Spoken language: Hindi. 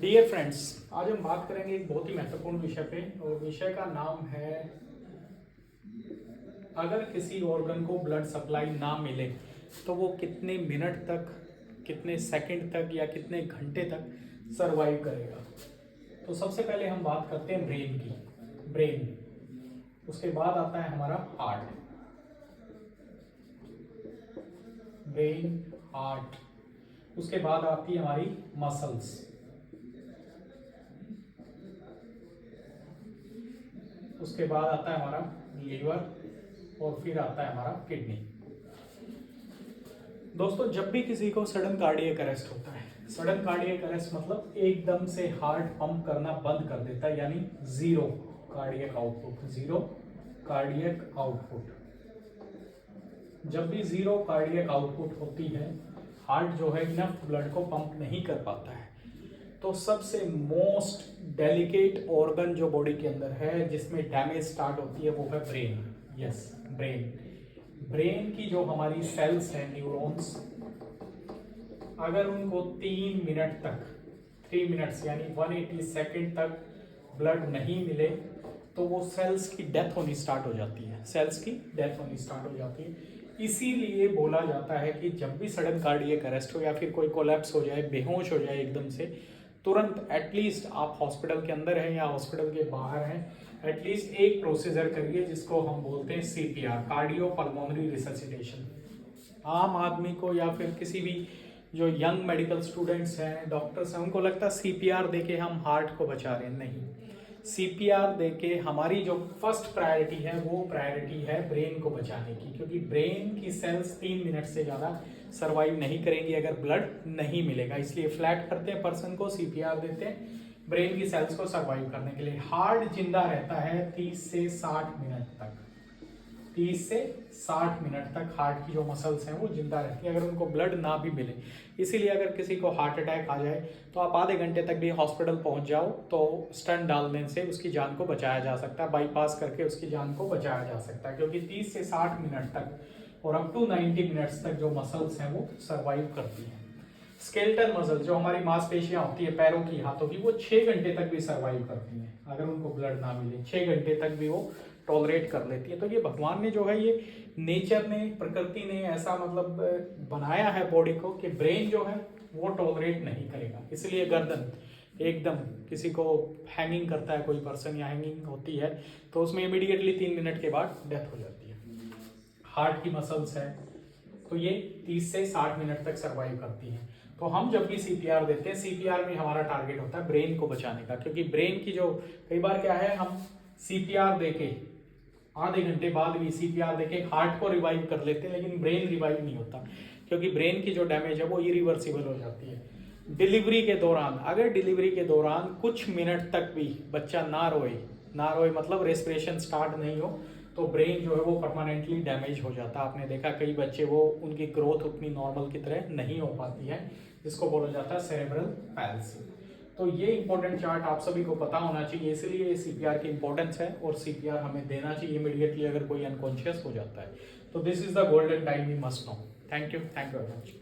डियर फ्रेंड्स, आज हम बात करेंगे एक बहुत ही महत्वपूर्ण विषय पे और विषय का नाम है अगर किसी ऑर्गन को ब्लड सप्लाई ना मिले तो वो कितने मिनट तक, कितने सेकंड तक या कितने घंटे तक सरवाइव करेगा। तो सबसे पहले हम बात करते हैं ब्रेन की। ब्रेन, उसके बाद आता है हमारा हार्ट। ब्रेन, हार्ट, उसके बाद आती है हमारी मसल्स, उसके बाद आता है हमारा लीवर और फिर आता है हमारा किडनी। दोस्तों, जब भी किसी को सडन कार्डियक अरेस्ट होता है, सडन कार्डियक अरेस्ट मतलब एकदम से हार्ट पंप करना बंद कर देता है, यानी zero cardiac output. Zero cardiac output, जब भी जीरो कार्डियक आउटपुट होती है, हार्ट जो है इनफ ब्लड को पंप नहीं कर पाता है। तो सबसे मोस्ट डेलिकेट ऑर्गन जो बॉडी के अंदर है जिसमें डैमेज स्टार्ट होती है वो है ब्रेन। Yes, brain. ब्रेन की जो हमारी सेल्स हैं, न्यूरॉन्स, अगर उनको 3 मिनट तक, 3 मिनट्स यानी 180 सेकेंड तक ब्लड नहीं मिले तो वो सेल्स की डेथ होनी स्टार्ट हो जाती है। सेल्स की डेथ होनी स्टार्ट हो जाती है। इसीलिए बोला जाता है कि जब भी सडन कार्डियक अरेस्ट हो या फिर कोई कोलैप्स हो जाए, बेहोश हो जाए एकदम से, तुरंत एटलीस्ट आप हॉस्पिटल के अंदर हैं या हॉस्पिटल के बाहर हैं, एटलीस्ट एक प्रोसीजर करिए जिसको हम बोलते हैं सीपीआर, कार्डियो पल्मोनरी रिससिटेशन। आम आदमी को या फिर किसी भी जो यंग मेडिकल स्टूडेंट्स हैं, डॉक्टर्स हैं, उनको लगता है सीपीआर देके हम हार्ट को बचा रहे हैं। नहीं, सीपीआर देके हमारी जो फर्स्ट प्रायोरिटी है वो प्रायोरिटी है ब्रेन को बचाने की, क्योंकि ब्रेन की सेल्स 3 मिनट से ज़्यादा सर्वाइव नहीं करेंगी अगर ब्लड नहीं मिलेगा। इसलिए फ्लैट करते हैं पर्सन को, सीपीआर देते हैं ब्रेन की सेल्स को सर्वाइव करने के लिए। हार्ट जिंदा रहता है 30 से 60 मिनट तक। 30 से 60 मिनट तक हार्ट की जो मसल्स हैं वो जिंदा रहती हैं अगर उनको ब्लड ना भी मिले। इसीलिए अगर किसी को हार्ट अटैक आ जाए तो आप आधे घंटे तक भी हॉस्पिटल पहुंच जाओ तो स्टंट डालने से उसकी जान को बचाया जा सकता है, बाईपास करके उसकी जान को बचाया जा सकता है, क्योंकि 30 से 60 मिनट तक और अप टू 90 मिनट्स तक जो मसल्स हैं वो सर्वाइव करती हैं। स्केलेटल मसल, जो हमारी मांसपेशियां होती है पैरों की, हाथों की, वो 6 घंटे तक भी सर्वाइव करती हैं अगर उनको ब्लड ना मिले। 6 घंटे तक भी वो टॉलरेट कर लेती है। तो ये भगवान ने जो है, ये नेचर ने, प्रकृति ने ऐसा मतलब बनाया है बॉडी को कि ब्रेन जो है वो टॉलरेट नहीं करेगा। इसलिए गर्दन एकदम, किसी को हैंगिंग करता है कोई पर्सन या हैंगिंग होती है तो उसमें इमीडिएटली 3 मिनट के बाद डेथ हो जाती है। हार्ट की मसल्स है तो ये 30 से 60 मिनट तक सर्वाइव करती हैं। तो हम जब भी सीपीआर देते हैं, सीपीआर में हमारा टारगेट होता है ब्रेन को बचाने का, क्योंकि ब्रेन की जो, कई बार क्या है, हम सीपीआर देके आधे घंटे बाद भी सीपीआर देके हार्ट को रिवाइव कर लेते हैं लेकिन ब्रेन रिवाइव नहीं होता, क्योंकि ब्रेन की जो डैमेज है वो इरिवर्सिबल हो जाती है। डिलीवरी के दौरान, अगर डिलीवरी के दौरान कुछ मिनट तक भी बच्चा ना रोए मतलब रेस्पिरेशन स्टार्ट नहीं हो तो ब्रेन जो है वो परमानेंटली डैमेज हो जाता है। आपने देखा कई बच्चे, वो उनकी ग्रोथ उतनी नॉर्मल की तरह नहीं हो पाती है, जिसको बोला जाता है सेरेब्रल पैल्सी। तो ये इंपॉर्टेंट चार्ट आप सभी को पता होना चाहिए, इसलिए सीपीआर की इंपॉर्टेंस है और सीपीआर हमें देना चाहिए इमीडिएटली अगर कोई अनकॉन्शियस हो जाता है। तो this is the golden time we must know. Thank you very much.